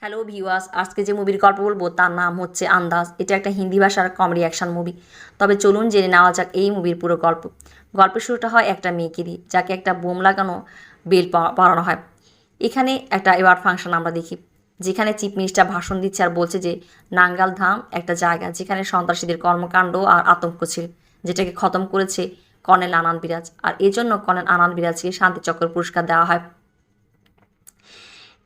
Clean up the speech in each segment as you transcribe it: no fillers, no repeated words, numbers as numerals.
Hello viewers, আজকে যে মুভির গল্প বলবো তার নাম হচ্ছে আন্দাজ। এটা একটা হিন্দি ভাষার কমেডি অ্যাকশন মুভি। তবে চলুন জেনে নেওয়া যাক এই মুভির পুরো গল্প। গল্পের শুরুটা হয় একটা মেয়েকে দিয়ে, যাকে একটা বোম লাগানো বেল পড়ানো হয়। এখানে একটা অ্যাওয়ার্ড ফাংশন আমরা দেখি, যেখানে চিফ মিনিস্টার ভাষণ দিচ্ছে আর বলছে যে নাঙ্গাল ধাম একটা জায়গা যেখানে সন্ত্রাসীদের কর্মকাণ্ড আর আতঙ্ক ছিল, যেটাকে খতম করেছে কর্নেল আনন্দ বিরাজ। আর এজন্য কর্নেল আনন্দ বিরাজকে শান্তিচক্র পুরস্কার দেওয়া হয়।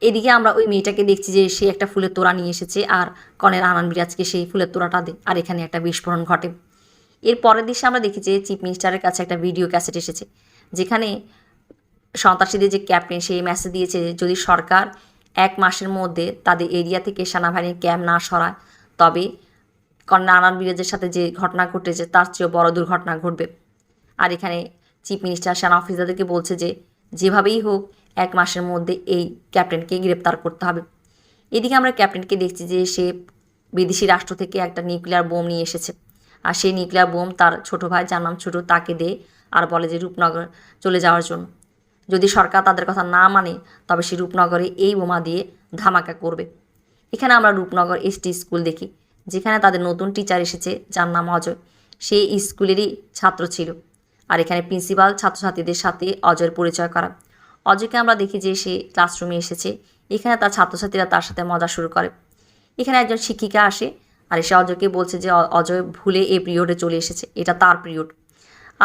এদিকে আমরা ওই মেয়েটাকে দেখছি যে সে একটা ফুলের তোড়া নিয়ে এসেছে আর কর্নেল আনন্দ বিরাজকে সেই ফুলের তোড়াটা দেয়, আর এখানে একটা বিস্ফোরণ ঘটে। এর পরের দৃশ্যে আমরা দেখি যে চিফ মিনিস্টারের কাছে একটা ভিডিও ক্যাসেট এসেছে, যেখানে সন্ত্রাসীদের যে ক্যাপ্টেন সেই মেসেজ দিয়েছে যে যদি সরকার 1 মাসের মধ্যে তাদের এরিয়া থেকে সেনাবাহিনীর ক্যাম্প না সরায়, তবে কর্নেল আনন্দ বিরাজের সাথে যে ঘটনা ঘটেছে তার চেয়েও বড় দুর্ঘটনা ঘটবে। আর এখানে চিফ মিনিস্টার সেনা অফিসারদেরকে বলছে যে যেভাবেই হোক 1 মাসের মধ্যে এই ক্যাপ্টেনকে গ্রেপ্তার করতে হবে। এদিকে আমরা ক্যাপ্টেনকে দেখছি যে সে বিদেশি রাষ্ট্র থেকে একটা নিউক্লিয়ার বোম নিয়ে এসেছে, আর সেই নিউক্লিয়ার বোম তার ছোটো ভাই, যার নাম ছোটো, তাকে দেয় আর বলে যে রূপনগর চলে যাওয়ার জন্য। যদি সরকার তাদের কথা না মানে তবে সে রূপনগরে এই বোমা দিয়ে ধামাকা করবে। এখানে আমরা রূপনগর এসটি স্কুল দেখি, যেখানে তাদের নতুন টিচার এসেছে যার নাম অজয়। সে স্কুলেরই ছাত্র ছিল। আর এখানে প্রিন্সিপাল ছাত্রছাত্রীদের সাথে অজয়ের পরিচয় করা। অজয়কে আমরা দেখি যে সে ক্লাসরুমে এসেছে। এখানে তার ছাত্রছাত্রীরা তার সাথে মজা শুরু করে। এখানে একজন শিক্ষিকা আসে আর এসে অজয়কে বলছে যে অজয় ভুলে এই পিরিয়ডে চলে এসেছে, এটা তার পিরিয়ড।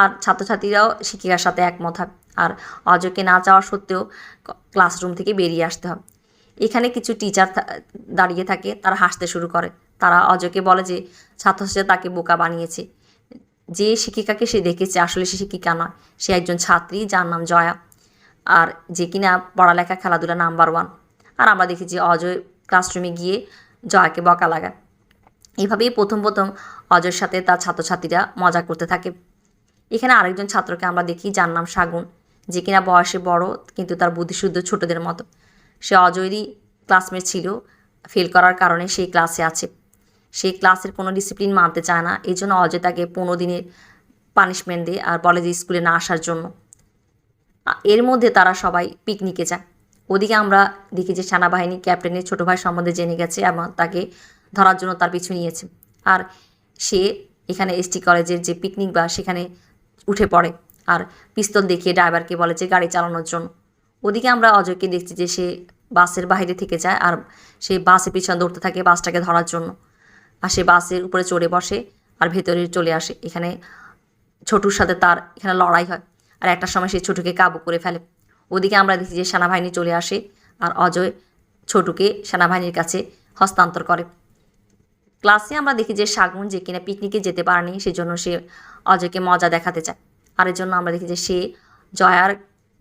আর ছাত্রছাত্রীরাও শিক্ষিকার সাথে একমত হয়, আর অজয়কে না চাওয়া সত্ত্বেও ক্লাসরুম থেকে বেরিয়ে আসতে হয়। এখানে কিছু টিচার দাঁড়িয়ে থাকে, তারা হাসতে শুরু করে। তারা অজয়কে বলে যে ছাত্রছাত্রীরা তাকে বোকা বানিয়েছে। যে শিক্ষিকাকে সে দেখেছে আসলে সে শিক্ষিকা নয়, সে একজন ছাত্রী যার নাম জয়া, আর যে কিনা পড়ালেখা খেলাধুলা নাম্বার 1। আর আমরা দেখি যে অজয় ক্লাসরুমে গিয়ে জয়াকে বকা লাগায়। এভাবেই প্রথম প্রথম অজয়ের সাথে তার ছাত্রছাত্রীরা মজা করতে থাকে। এখানে আরেকজন ছাত্রকে আমরা দেখি যার নাম শাগুন, যে কিনা বয়সে বড় কিন্তু তার বুদ্ধিশুদ্ধ ছোটদের মতো। সে অজয়েরই ক্লাসমেট ছিল, ফেল করার কারণে সেই ক্লাসে আছে। সেই ক্লাসের কোনো ডিসিপ্লিন মানতে চায় না, এই জন্য অজয় তাকে 15 দিনের পানিশমেন্ট দেয় আর বলে যে স্কুলে না আসার জন্য। এর মধ্যে তারা সবাই পিকনিকে যায়। ওদিকে আমরা দেখি যে সেনাবাহিনী ক্যাপ্টেনের ছোটো ভাই সম্বন্ধে জেনে গেছে এবং তাকে ধরার জন্য তার পিছু নিয়েছে। আর সে এখানে এসটি কলেজের যে পিকনিক বা সেখানে উঠে পড়ে আর পিস্তল দেখিয়ে ড্রাইভারকে বলে যে গাড়ি চালানোর জন্য। ওদিকে আমরা অজয়কে দেখছি যে সে বাসের বাইরে থেকে যায় আর সে বাসের পিছনে দৌড়তে থাকে বাসটাকে ধরার জন্য। আর সে বাসের উপরে চড়ে বসে আর ভেতরে চলে আসে। এখানে ছোটুর সাথে তার এখানে লড়াই হয়, আর একটা সময় সে ছোটুকে কাবু করে ফেলে। ওদিকে আমরা দেখি যে সেনাবাহিনী চলে আসে আর অজয় ছোটুকে সেনাবাহিনীর কাছে হস্তান্তর করে। ক্লাসে আমরা দেখি যে শাগুন, যে কিনা পিকনিকে যেতে পারেনি, সেজন্য সে অজয়কে মজা দেখাতে চায়। আর এর জন্য আমরা দেখি যে সে জয়ার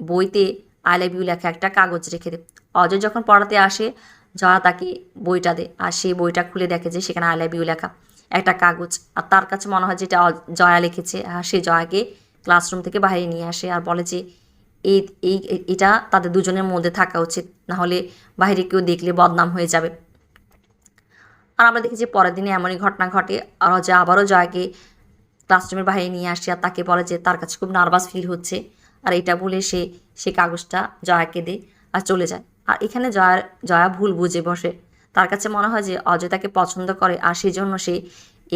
বইতে আই লাভ ইউ লেখা একটা কাগজ রেখে দেয়। অজয় যখন পড়াতে আসে জয়া তাকে বইটা দেয়, আর সেই বইটা খুলে দেখে যে সেখানে আই লাভ ইউ লেখা একটা কাগজ। আর তার কাছে মনে হয় যে এটা জয়া লিখেছে। আর সে জয়াকে ক্লাসরুম থেকে বাইরে নিয়ে আসে আর বলে যে এই এই এটা তাদের দুজনের মধ্যে থাকা উচিত, নাহলে বাইরে কেউ দেখলে বদনাম হয়ে যাবে। আর আমরা দেখি যে পরের দিনে এমনই ঘটনা ঘটে, আর অজয় আবারও জয়াকে ক্লাসরুমের বাইরে নিয়ে আসে আর তাকে বলে যে তার কাছে খুব নার্ভাস ফিল হচ্ছে। আর এটা বলে সে কাগজটা জয়াকে দেয় আর চলে যায়। আর এখানে জয়া ভুল বুঝে বসে। তার কাছে মনে হয় যে অজয় তাকে পছন্দ করে আর সেই জন্য সে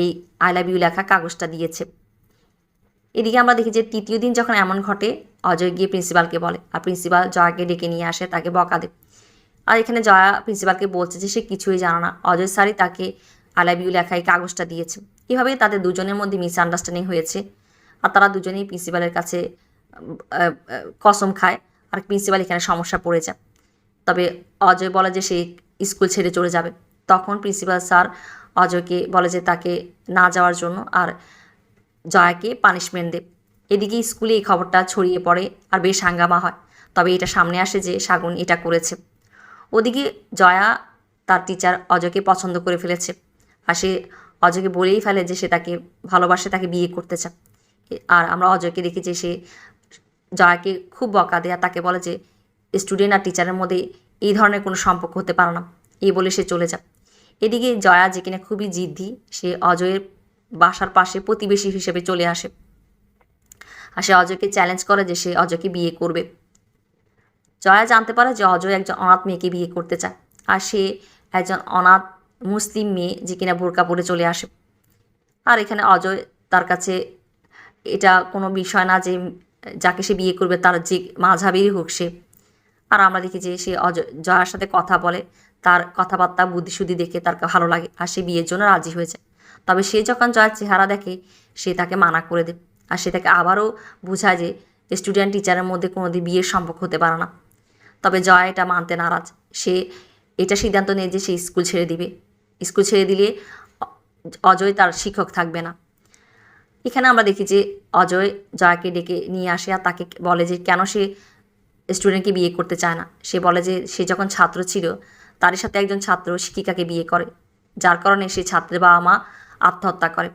এই আই লাভ ইউ লেখা কাগজটা দিয়েছে। এদিকে আমরা দেখি যে তৃতীয় দিন যখন এমন ঘটে, অজয় গিয়ে প্রিন্সিপালকে বলে আর প্রিন্সিপাল জয়াকে ডেকে নিয়ে আসে, তাকে বকা দেয়। আর এখানে জয়া প্রিন্সিপালকে বলছে যে সে কিছুই জানে না, অজয় স্যারই তাকে আই লাভ ইউ লেখা এই কাগজটা দিয়েছে। এভাবেই তাদের দুজনের মধ্যে মিসআন্ডারস্ট্যান্ডিং হয়েছে আর তারা দুজনেই প্রিন্সিপালের কাছে কসম খায় আর প্রিন্সিপাল এখানে সমস্যা পড়ে যায়। তবে অজয় বলে যে সে স্কুল ছেড়ে চলে যাবে। তখন প্রিন্সিপাল স্যার অজয়কে বলে যে তাকে না যাওয়ার জন্য আর জয়াকে পানিশমেন্ট দেয়। এদিকে স্কুলে এই খবরটা ছড়িয়ে পড়ে আর বেশ হাঙ্গামা হয়। তবে এটা সামনে আসে যে শাগুন এটা করেছে। ওদিকে জয়া তার টিচার অজয়কে পছন্দ করে ফেলেছে আর সে অজয়কে বলেই ফেলে যে সে তাকে ভালোবাসে, তাকে বিয়ে করতে চায়। আর আমরা অজয়কে দেখি যে সে জয়াকে খুব বকা দেয় আর তাকে বলে যে স্টুডেন্ট আর টিচারের মধ্যে এই ধরনের কোনো সম্পর্ক হতে পারে না, এই বলে সে চলে যায়। এদিকে জয়া, যে কিনা খুবই জিদ্দি, সে অজয়ের বাসার পাশে প্রতিবেশী হিসেবে চলে আসে আর সে অজয়কে চ্যালেঞ্জ করে যে সে অজয়কে বিয়ে করবে। জয়া জানতে পারে যে অজয় একজন অনাথ মেয়েকে বিয়ে করতে চায় আর সে একজন অনাথ মুসলিম মেয়ে যে কিনা বোরকা পরে চলে আসে। আর এখানে অজয় তার কাছে এটা কোনো বিষয় না যে যাকে সে বিয়ে করবে তার যে মাঝহাবেরই হোক সে। আর আমরা দেখি যে সে জয়ার সাথে কথা বলে, তার কথাবার্তা বুদ্ধিশুদ্ধি দেখে তার ভালো লাগে আর সে বিয়ের জন্য রাজি হয়ে যায়। তবে সে যখন জয়ার চেহারা দেখে সে তাকে মানা করে দেয় আর সে তাকে আবারও বোঝায় যে স্টুডেন্ট টিচারের মধ্যে কোনোদিন বিয়ের সম্পর্ক হতে পারে না। তবে জয়া এটা মানতে নারাজ। সে এটা সিদ্ধান্ত নেয় যে সে স্কুল ছেড়ে দিবে। স্কুল ছেড়ে দিলে অজয় তার শিক্ষক থাকবে না। এখানে আমরা দেখি যে অজয় জয়াকে ডেকে নিয়ে আসে আর তাকে বলে যে কেন সে স্টুডেন্টকে বিয়ে করতে চায় না। সে বলে যে সে যখন ছাত্র ছিল তারই সাথে একজন ছাত্র শিক্ষিকাকে বিয়ে করে, যার কারণে সে ছাত্রের বাবা মা আত্মহত্যা করে।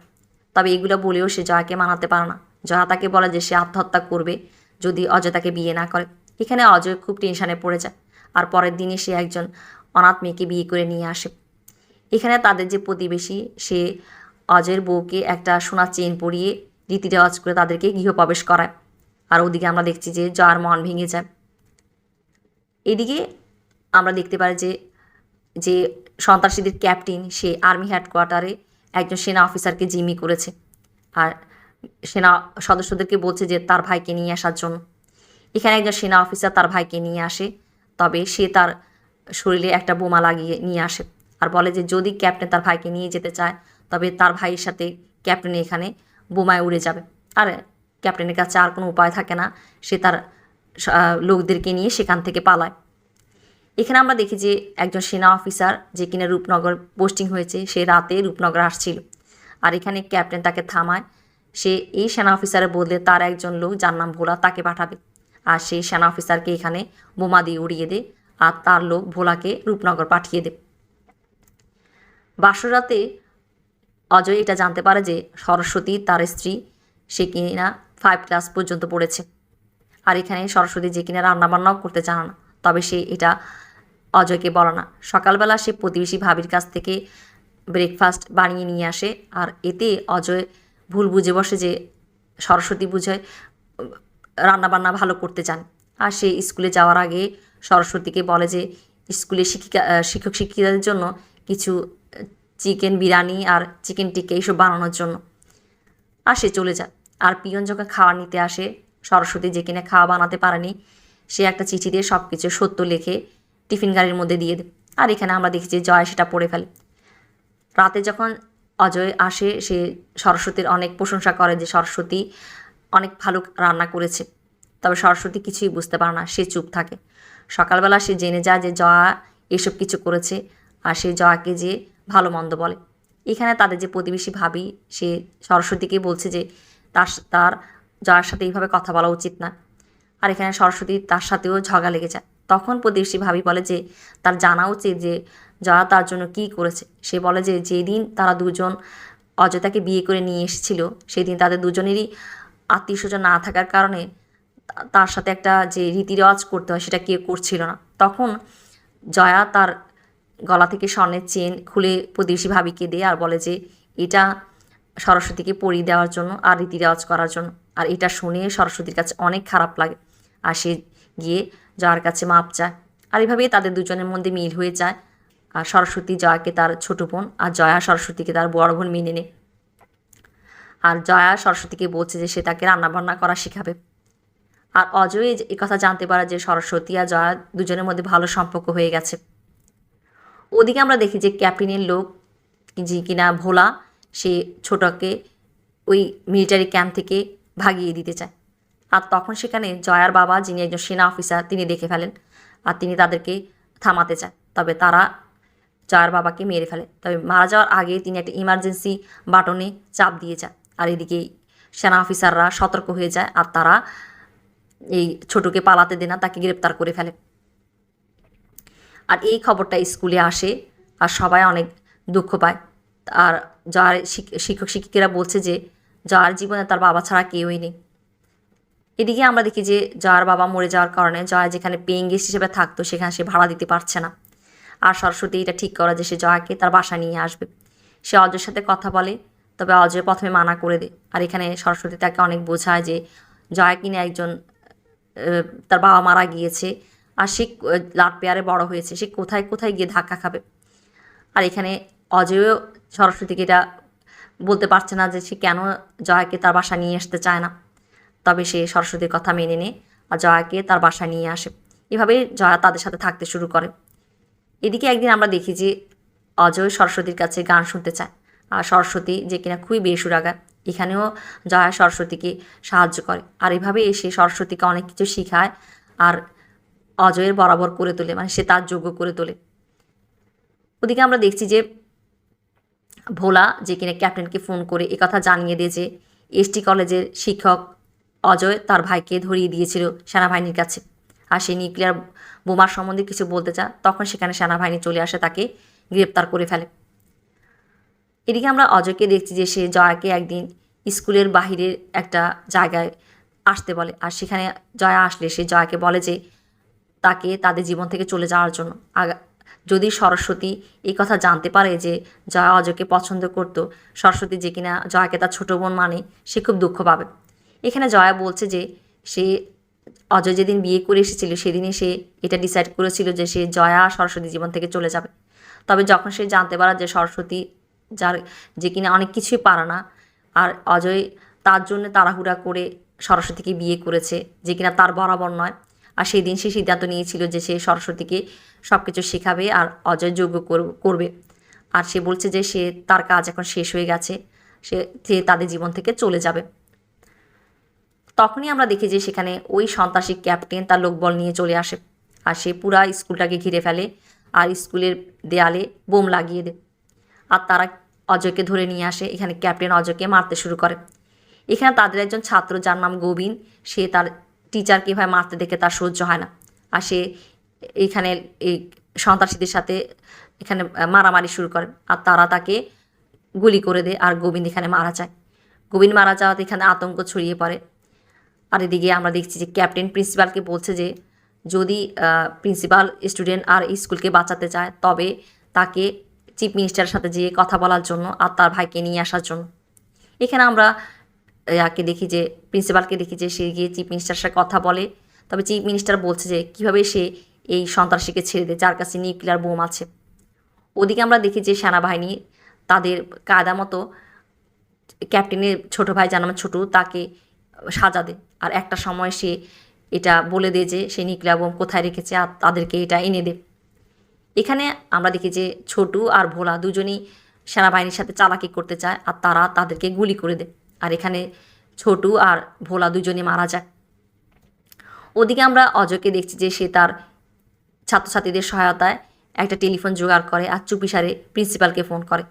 তবে এগুলো বলেও সে জয়াকে মানাতে পারে না। জয়া তাকে বলে যে সে আত্মহত্যা করবে যদি অজয় তাকে বিয়ে না করে। এখানে অজয় খুব টেনশানে পড়ে যায় আর পরের দিনে সে একজন অনাথ মেয়েকে বিয়ে করে নিয়ে আসে। এখানে তাদের যে প্রতিবেশী সে অজয়ের বউকে একটা সোনার চেন পরিয়ে রীতি রেওয়াজ করে তাদেরকে গৃহপ্রবেশ করায়। আর ওদিকে আমরা দেখছি যে জয়ার মন ভেঙে যায়। এদিকে আমরা দেখতে পাই যে যে সন্ত্রাসীদের ক্যাপ্টেন সে আর্মি হেডকোয়ার্টারে একজন সেনা অফিসারকে জিম্মি করেছে আর সেনা সদস্যদেরকে বলছে যে তার ভাইকে নিয়ে আসার জন্য। এখানে একজন সেনা অফিসার তার ভাইকে নিয়ে আসে, তবে সে তার শরীরে একটা বোমা লাগিয়ে নিয়ে আসে আর বলে যে যদি ক্যাপ্টেন তার ভাইকে নিয়ে যেতে চায় তবে তার ভাইয়ের সাথে ক্যাপ্টেন এখানে বোমায় উড়ে যাবে। আর ক্যাপ্টেনের কাছে আর কোনো উপায় থাকে না, সে তার লোকদেরকে নিয়ে সেখান থেকে পালায়। এখানে আমরা দেখি যে একজন সেনা অফিসার যে কিনা রূপনগর পোস্টিং হয়েছে সে রাতে রূপনগর আসছিল আর এখানে ক্যাপ্টেন তাকে থামায়। সে এই সেনা অফিসারের বদলে তার একজন লোক যার নাম ভোলা তাকে পাঠাবে আর সেই সেনা অফিসারকে এখানে বোমা দিয়ে উড়িয়ে দেয় আর তার লোক ভোলাকে রূপনগর পাঠিয়ে দেয়। বাসরাতে অজয় এটা জানতে পারে যে সরস্বতী তার স্ত্রী সে কিনা 5 ক্লাস পর্যন্ত পড়েছে আর এখানে সরস্বতী যে কিনা রান্নাবান্নাও করতে জানে না, তবে সে এটা অজয়কে বলে না। সকালবেলা সে প্রতিবেশী ভাবির কাছ থেকে ব্রেকফাস্ট বানিয়ে নিয়ে আসে আর এতে অজয় ভুল বুঝে বসে যে সরস্বতী বুঝে রান্নাবান্না ভালো করতে চান। আর সে স্কুলে যাওয়ার আগে সরস্বতীকে বলে যে স্কুলে শিক্ষক শিক্ষিকাদের জন্য কিছু চিকেন বিরিয়ানি আর চিকেন টিক্কা এইসব বানানোর জন্য। আর সে চলে যায়। আর পিয়ন যখন খাওয়া নিতে আসে সরস্বতী যে কিনা খাওয়া বানাতে পারেনি সে একটা চিঠি দিয়ে সব কিছু সত্য লিখে টিফিন গাড়ির মধ্যে দিয়ে দেয়। আর এখানে আমরা দেখি যে জয় সেটা পড়ে ফেলে। রাতে যখন অজয় আসে সে সরস্বতীর অনেক প্রশংসা করে যে সরস্বতী অনেক ভালো রান্না করেছে, তবে সরস্বতী কিছুই বুঝতে পারে না, সে চুপ থাকে। সকালবেলা সে জেনে যায় যে জয়া এসব কিছু করেছে আর সে জয়াকে যে ভালো মন্দ বলে। এখানে তাদের যে প্রতিবেশী ভাবি সে সরস্বতীকে বলছে যে তার জয়ার সাথে এইভাবে কথা বলা উচিত না। আর এখানে সরস্বতী তার সাথেও ঝগড়া লেগে যায়। তখন প্রতিবেশী ভাবি বলে যে তার জানা উচিত যে জয়া তার জন্য কী করেছে। সে বলে যে যেদিন তারা দুজন অজয়তাকে বিয়ে করে নিয়ে এসেছিল সেদিন তাদের দুজনেরই আত্মীয় স্বজন না থাকার কারণে তার সাথে একটা যে রীতি রেওয়াজ করতে হয় সেটা কেউ করছিল না। তখন জয়া তার গলা থেকে স্বর্ণের চেন খুলে প্রতিবেশী ভাবিকে দেয় আর বলে যে এটা সরস্বতীকে পরিয়ে দেওয়ার জন্য আর রীতি রেওয়াজ করার জন্য। আর এটা শুনে সরস্বতীর কাছে অনেক খারাপ লাগে আর সে গিয়ে জয়ার কাছে মাপ চায়। আর এভাবেই তাদের দুজনের মধ্যে মিল হয়ে যায় আর সরস্বতী জয়াকে তার ছোট বোন আর জয়া সরস্বতীকে তার বড় বোন মেনে নেয়। আর জয়া সরস্বতীকে বলছে যে সে তাকে রান্নাবান্না করা শেখাবে। আর অজয় এই কথা জানতে পারে যে সরস্বতী আর জয়া দুজনের মধ্যে ভালো সম্পর্ক হয়ে গেছে। ওদিকে আমরা দেখি যে ক্যাপ্টেনের লোক যে কিনা ভোলা সে ছোটকে ওই মিলিটারি ক্যাম্প থেকে ভাগিয়ে দিতে চায়। আর তখন সেখানে জয়ার বাবা যিনি একজন সেনা অফিসার তিনি দেখে ফেলেন আর তিনি তাদেরকে থামাতে চায়, তবে তারা জয়ার বাবাকে মেরে ফেলে। তবে মারা যাওয়ার আগে তিনি একটা ইমার্জেন্সি বাটনে চাপ দিয়ে যায় আর এদিকে সেনা অফিসাররা সতর্ক হয়ে যায় আর তারা এই ছোটকে পালাতে দেয় না, তাকে গ্রেপ্তার করে ফেলে। আর এই খবরটা স্কুলে আসে আর সবাই অনেক দুঃখ পায়। আর জয়ার শিক্ষক শিক্ষিকারা বলছে যে জয়ার জীবনে তার বাবা ছাড়া কেউই নেই। এদিকে আমরা দেখি যে জয়ার বাবা মরে যাওয়ার কারণে জয়া যেখানে পেইং গেস্ট হিসেবে থাকতো সেখানে সে ভাড়া দিতে পারছে না। আর সরস্বতী এটা ঠিক করা যে সে জয়াকে তার বাসা নিয়ে আসবে। সে অজয়ের সাথে কথা বলে, তবে অজয় প্রথমে মানা করে দেয়। আর এখানে সরস্বতী তাকে অনেক বোঝায় যে জয়া কিনে একজন তার বাবা মারা গিয়েছে আর সে লাট পেয়ারে বড় হয়েছে, সে কোথায় কোথায় গিয়ে ধাক্কা খাবে। আর এখানে অজয়ও সরস্বতীকে এটা বলতে পারছে না যে সে কেন জয়াকে তার বাসা নিয়ে আসতে চায় না। তবে সে সরস্বতীর কথা মেনে নেয় আর জয়াকে তার বাসায় নিয়ে আসে। এভাবে জয়া তাদের সাথে থাকতে শুরু করে। এদিকে একদিন আমরা দেখি যে অজয় সরস্বতীর কাছে গান শুনতে চায়, আর সরস্বতী যে কিনা খুবই বেসুরাগা, এখানেও জয়া সরস্বতীকে সাহায্য করে। আর এভাবে এসে সরস্বতীকে অনেক কিছু শেখায় আর অজয়ের বরাবর করে তোলে, মানে সে তার যোগ্য করে তোলে। ওদিকে আমরা দেখছি যে ভোলা যে কিনা ক্যাপ্টেনকে ফোন করে একথা জানিয়ে দিয়ে যে এসটি কলেজের শিক্ষক অজয় তার ভাইকে ধরিয়ে দিয়েছিল সেনাবাহিনীর কাছে, আর সে নিউক্লিয়ার বোমার সম্বন্ধে কিছু বলতে চায়। তখন সেখানে সেনাবাহিনী চলে আসে, তাকে গ্রেপ্তার করে ফেলে। এদিকে আমরা অজয়কে দেখছি যে সে জয়াকে একদিন স্কুলের বাহিরের একটা জায়গায় আসতে বলে, আর সেখানে জয়া আসলে সে জয়াকে বলে যে তাকে তাদের জীবন থেকে চলে যাওয়ার জন্য। যদি সরস্বতী এই কথা জানতে পারে যে জয়া অজয়কে পছন্দ করত, সরস্বতী যে কিনা জয়াকে তার ছোটো বোন মানে, সে খুব দুঃখ পাবে। এখানে জয়া বলছে যে সে অজয় যেদিন বিয়ে করে এসেছিল সেদিনই সে এটা ডিসাইড করেছিল যে সে জয়া সরস্বতী জীবন থেকে চলে যাবে। তবে যখন সে জানতে পারে যে সরস্বতী যে কিনা অনেক কিছুই পারে না, আর অজয় তার জন্য তাড়াহুড়া করে সরস্বতীকে বিয়ে করেছে যে কিনা তার বরাবর নয়, আর সেই দিন সে সিদ্ধান্ত নিয়েছিল যে সে সরস্বতীকে সব কিছু শেখাবে আর অজয় যোগ্য করবে। আর সে বলছে যে সে তার কাজ এখন শেষ হয়ে গেছে, সে তাদের জীবন থেকে চলে যাবে। তখনই আমরা দেখি যে সেখানে ওই সন্ত্রাসী ক্যাপ্টেন তার লোকবল নিয়ে চলে আসে, আর সে পুরা স্কুলটাকে ঘিরে ফেলে আর স্কুলের দেয়ালে বোম লাগিয়ে দেয়। আর তারা অজয়কে ধরে নিয়ে আসে। এখানে ক্যাপ্টেন অজয়কে মারতে শুরু করে। এখানে তাদের একজন ছাত্র যার নাম গোবিন্দ, সে তার টিচারকে এভাবে মারতে দেখে তার সহ্য হয় না, আর সে এইখানে এই সন্ত্রাসীদের সাথে এখানে মারামারি শুরু করে, আর তারা তাকে গুলি করে দেয় আর গোবিন্দ এখানে মারা যায়। গোবিন্দ মারা যাওয়াতে এখানে আতঙ্ক ছড়িয়ে পড়ে। আর এদিকে আমরা দেখছি যে ক্যাপ্টেন প্রিন্সিপালকে বলছে যে যদি প্রিন্সিপাল স্টুডেন্ট আর স্কুলকে বাঁচাতে চায় তবে তাকে চিফ মিনিস্টারের সাথে যেয়ে কথা বলার জন্য আর তার ভাইকে নিয়ে আসার জন্য। এখানে আমরা ইয়াকে দেখি যে প্রিন্সিপালকে দেখি যে সে গিয়ে চিফ মিনিস্টারের সাথে কথা বলে। তবে চিফ মিনিস্টার বলছে যে কীভাবে সে এই সন্ত্রাসীকে ছেড়ে দেয় যার কাছে নিউক্লিয়ার বোম আছে। ওদিকে আমরা দেখি যে সেনাবাহিনী তাদের কায়দা মতো ক্যাপ্টেনের ছোটো ভাই যার নাম ছোটু তাকে সাজা দেয়, আর একটা সময় সে এটা বলে দেয় যে সে নিউক্লিয়ার বোম কোথায় রেখেছে আর তাদেরকে এটা এনে দেয়। এখানে আমরা দেখি যে ছোটু আর ভোলা দুজনেই সেনাবাহিনীর সাথে চালাকি করতে চায় আর তারা তাদেরকে গুলি করে দেয়, আর এখানে ছোটু আর ভোলা দুজনে মারা যায়। ওদিকে আমরা অজয়কে দেখছি যে সে তার ছাত্রছাত্রীদের সহায়তায় একটা টেলিফোন জোগাড় করে আর চুপিসারে প্রিন্সিপালকে ফোন করে।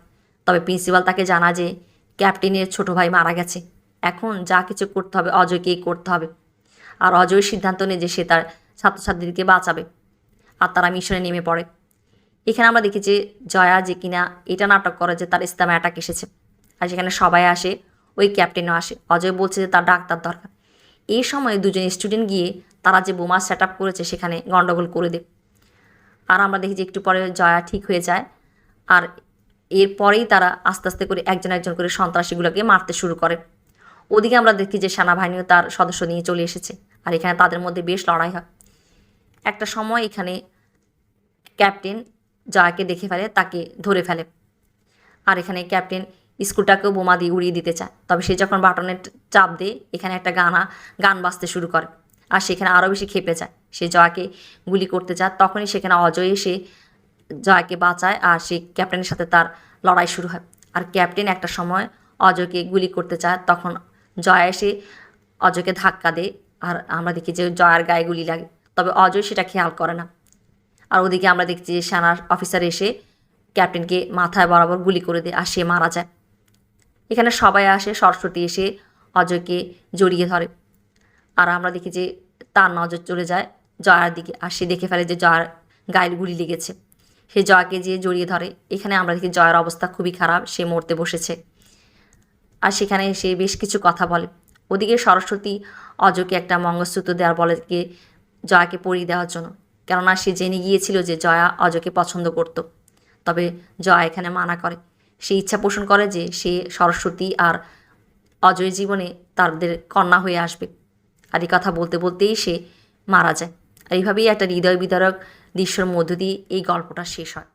তবে প্রিন্সিপাল তাকে জানা যে ক্যাপ্টেনের ছোট ভাই মারা গেছে, এখন যা কিছু করতে হবে অজয়কেই করতে হবে। আর অজয় সিদ্ধান্ত নেয় যে সে তার ছাত্রছাত্রীদেরকে বাঁচাবে, আর তারা মিশনে নেমে পড়ে। এখানে আমরা দেখি যে জয়া যে কিনা এটা নাটক করে যে তার ইসলামে অ্যাটাক এসেছে, আর সেখানে সবাই আসে, ওই ক্যাপ্টেনও আসে। অজয় বলছে যে তার ডাক্তার দরকার। এই সময় দুজন স্টুডেন্ট গিয়ে তারা যে বোমা সেট আপ করেছে সেখানে গণ্ডগোল করে দেয়। আর আমরা দেখি যে একটু পরে জয়া ঠিক হয়ে যায়, আর এরপরেই তারা আস্তে আস্তে করে একজন একজন করে সন্ত্রাসীগুলোকে মারতে শুরু করে। ওদিকে আমরা দেখি যে সেনাবাহিনীও তার সদস্য নিয়ে চলে এসেছে, আর এখানে তাদের মধ্যে বেশ লড়াই হয়। একটা সময় এখানে ক্যাপ্টেন জয়াকে দেখে ফেলে, তাকে ধরে ফেলে, আর এখানে ক্যাপ্টেন স্কুলটাকেও বোমা দিয়ে উড়িয়ে দিতে চায়। তবে সে যখন বাটনের চাপ দেয় এখানে একটা গান বাজতে শুরু করে, আর সেখানে আরও বেশি ক্ষেপে যায়। সে জয়াকে গুলি করতে চায়, তখনই সেখানে অজয় এসে জয়াকে বাঁচায়, আর সে ক্যাপ্টেনের সাথে তার লড়াই শুরু হয়। আর ক্যাপ্টেন একটা সময় অজয়কে গুলি করতে চায়, তখন জয়া এসে অজয়কে ধাক্কা দেয়, আর আমরা দেখি যে জয়ার গায়ে গুলি লাগে। তবে অজয় সেটা খেয়াল করে না। আর ওদিকে আমরা দেখছি যে সেনার অফিসার এসে ক্যাপ্টেনকে মাথায় বরাবর গুলি করে দেয়, আর সে মারা যায়। এখানে সবাই আসে, সরস্বতী এসে অজয়কে জড়িয়ে ধরে, আর আমরা দেখি যে তার নজর চলে যায় জয়ার দিকে, আর সে দেখে ফেলে যে জয়ার গায়ে গুলি লেগেছে। সে জয়াকে যেয়ে জড়িয়ে ধরে। এখানে আমরা দেখি জয়ার অবস্থা খুবই খারাপ, সে মরতে বসেছে, আর সেখানে সে বেশ কিছু কথা বলে। ওদিকে সরস্বতী অজয়কে একটা মঙ্গলসূত্র দেওয়ার বলে জয়াকে পরিয়ে দেওয়ার জন্য, কেননা সে জেনে গিয়েছিল যে জয়া অজয়কে পছন্দ করত। তবে জয়া এখানে মানা করে, সে ইচ্ছা পোষণ করে যে সে সরস্বতী আর অজয়ের জীবনে তাদের কন্যা হয়ে আসবে। আর এই কথা বলতে বলতেই সে মারা যায়। আর এইভাবেই একটা হৃদয় বিদারক দৃশ্যের মধ্য দিয়ে এই গল্পটা শেষ হয়।